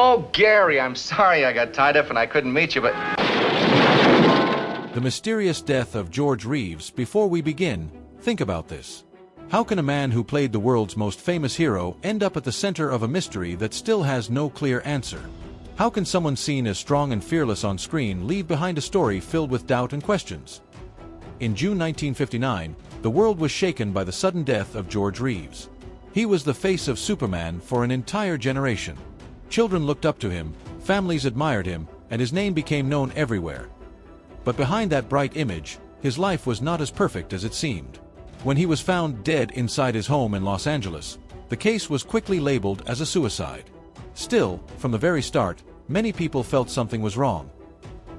Oh, Gary, I'm sorry I got tied up and I couldn't meet you, but... The mysterious death of George Reeves. Before we begin, think about this. How can a man who played the world's most famous hero end up at the center of a mystery that still has no clear answer? How can someone seen as strong and fearless on screen leave behind a story filled with doubt and questions? In June 1959, the world was shaken by the sudden death of George Reeves. He was the face of Superman for an entire generation. Children looked up to him, families admired him, and his name became known everywhere. But behind that bright image, his life was not as perfect as it seemed. When he was found dead inside his home in Los Angeles, the case was quickly labeled as a suicide. Still, from the very start, many people felt something was wrong.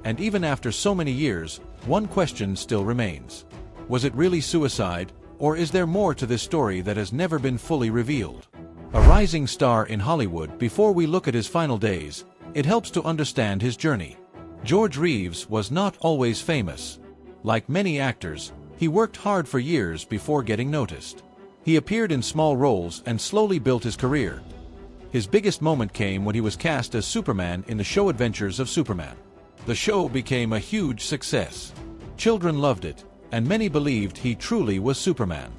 And even after so many years, one question still remains. Was it really suicide, or is there more to this story that has never been fully revealed? A rising star in Hollywood. Before we look at his final days, it helps to understand his journey. George Reeves was not always famous. Like many actors, he worked hard for years before getting noticed. He appeared in small roles and slowly built his career. His biggest moment came when he was cast as Superman in the show Adventures of Superman. The show became a huge success. Children loved it, and many believed he truly was Superman.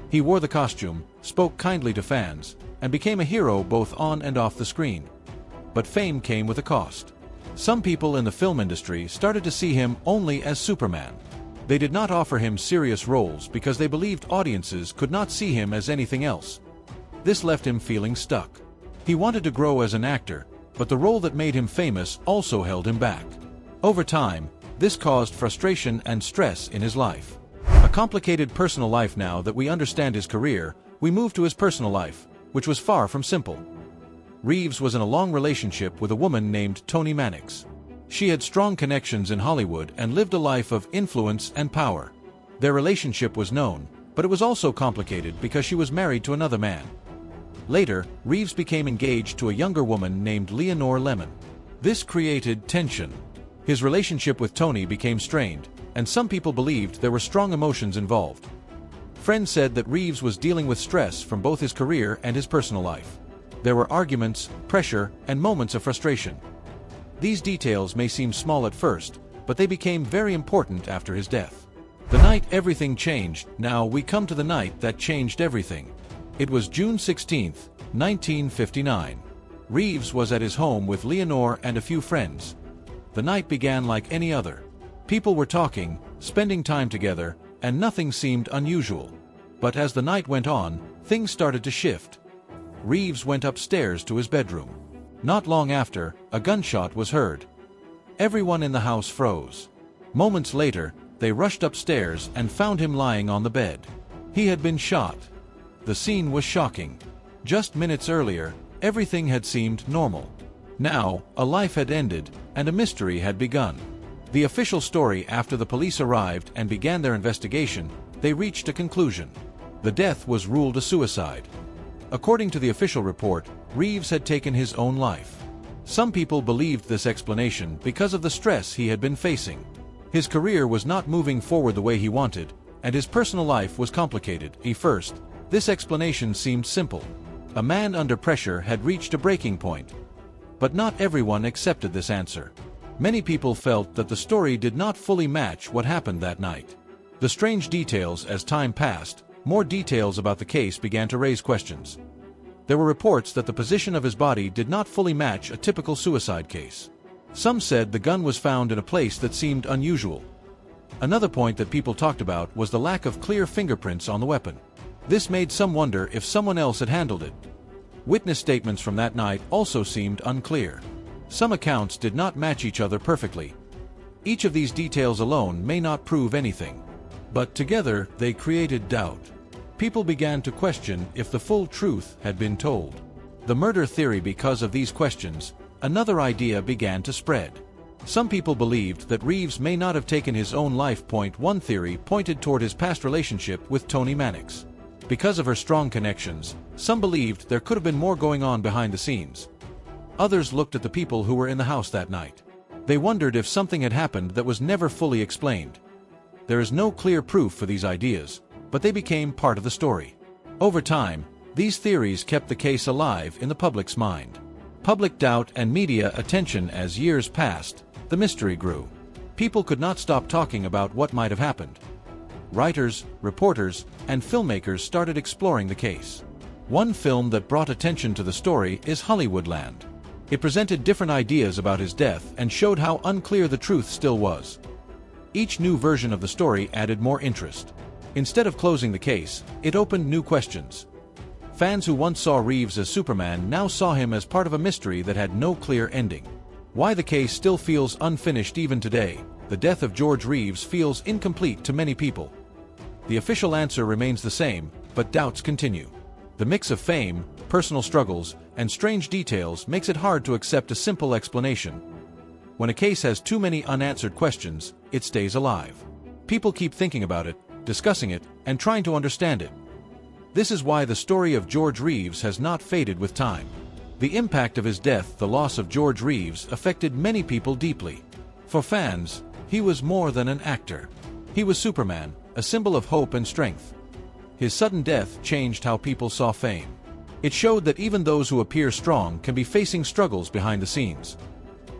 He wore the costume, spoke kindly to fans, and became a hero both on and off the screen. But fame came with a cost. Some people in the film industry started to see him only as Superman. They did not offer him serious roles because they believed audiences could not see him as anything else. This left him feeling stuck. He wanted to grow as an actor, but the role that made him famous also held him back. Over time, this caused frustration and stress in his life. A complicated personal life. Now that we understand his career, we move to his personal life, which was far from simple. Reeves was in a long relationship with a woman named Toni Mannix. She had strong connections in Hollywood and lived a life of influence and power. Their relationship was known, but it was also complicated because she was married to another man. Later, Reeves became engaged to a younger woman named Leonore Lemon. This created tension. His relationship with Toni became strained, and some people believed there were strong emotions involved. Friends said that Reeves was dealing with stress from both his career and his personal life. There were arguments, pressure, and moments of frustration. These details may seem small at first, but they became very important after his death. The night everything changed. Now we come to the night that changed everything. It was June 16, 1959. Reeves was at his home with Leonore and a few friends. The night began like any other. People were talking, spending time together, and nothing seemed unusual. But as the night went on, things started to shift. Reeves went upstairs to his bedroom. Not long after, a gunshot was heard. Everyone in the house froze. Moments later, they rushed upstairs and found him lying on the bed. He had been shot. The scene was shocking. Just minutes earlier, everything had seemed normal. Now, a life had ended, and a mystery had begun. The official story: after the police arrived and began their investigation, they reached a conclusion. The death was ruled a suicide. According to the official report, Reeves had taken his own life. Some people believed this explanation because of the stress he had been facing. His career was not moving forward the way he wanted, and his personal life was complicated. At first, this explanation seemed simple. A man under pressure had reached a breaking point. But not everyone accepted this answer. Many people felt that the story did not fully match what happened that night. The strange details. As time passed, more details about the case began to raise questions. There were reports that the position of his body did not fully match a typical suicide case. Some said the gun was found in a place that seemed unusual. Another point that people talked about was the lack of clear fingerprints on the weapon. This made some wonder if someone else had handled it. Witness statements from that night also seemed unclear. Some accounts did not match each other perfectly. Each of these details alone may not prove anything, but together they created doubt. People began to question if the full truth had been told. The murder theory. Because of these questions, another idea began to spread. Some people believed that Reeves may not have taken his own life. One theory pointed toward his past relationship with Toni Mannix. Because of her strong connections, some believed there could have been more going on behind the scenes. Others looked at the people who were in the house that night. They wondered if something had happened that was never fully explained. There is no clear proof for these ideas, but they became part of the story. Over time, these theories kept the case alive in the public's mind. public doubt and media attention. As years passed, the mystery grew. People could not stop talking about what might have happened. Writers, reporters, and filmmakers started exploring the case. One film that brought attention to the story is Hollywoodland. It presented different ideas about his death and showed how unclear the truth still was. Each new version of the story added more interest. Instead of closing the case, it opened new questions. Fans who once saw Reeves as Superman now saw him as part of a mystery that had no clear ending. Why the case still feels unfinished even today. The death of George Reeves feels incomplete to many people. The official answer remains the same, but doubts continue. The mix of fame, personal struggles, and strange details makes it hard to accept a simple explanation. When a case has too many unanswered questions, it stays alive. People keep thinking about it, discussing it, and trying to understand it. This is why the story of George Reeves has not faded with time. The impact of his death, the loss of George Reeves, affected many people deeply. For fans, he was more than an actor. He was Superman, a symbol of hope and strength. His sudden death changed how people saw fame. It showed that even those who appear strong can be facing struggles behind the scenes.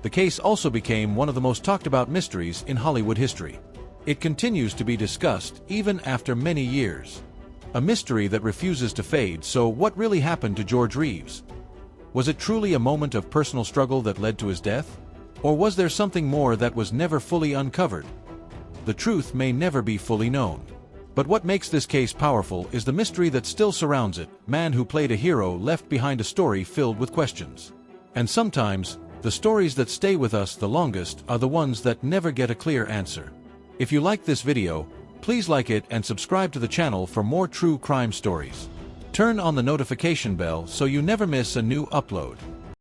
The case also became one of the most talked about mysteries in Hollywood history. It continues to be discussed even after many years. A mystery that refuses to fade. So what really happened to George Reeves? Was it truly a moment of personal struggle that led to his death? Or was there something more that was never fully uncovered? The truth may never be fully known. But what makes this case powerful is the mystery that still surrounds it. Man who played a hero left behind a story filled with questions. And sometimes, the stories that stay with us the longest are the ones that never get a clear answer. If you like this video, please like it and subscribe to the channel for more true crime stories. Turn on the notification bell so you never miss a new upload.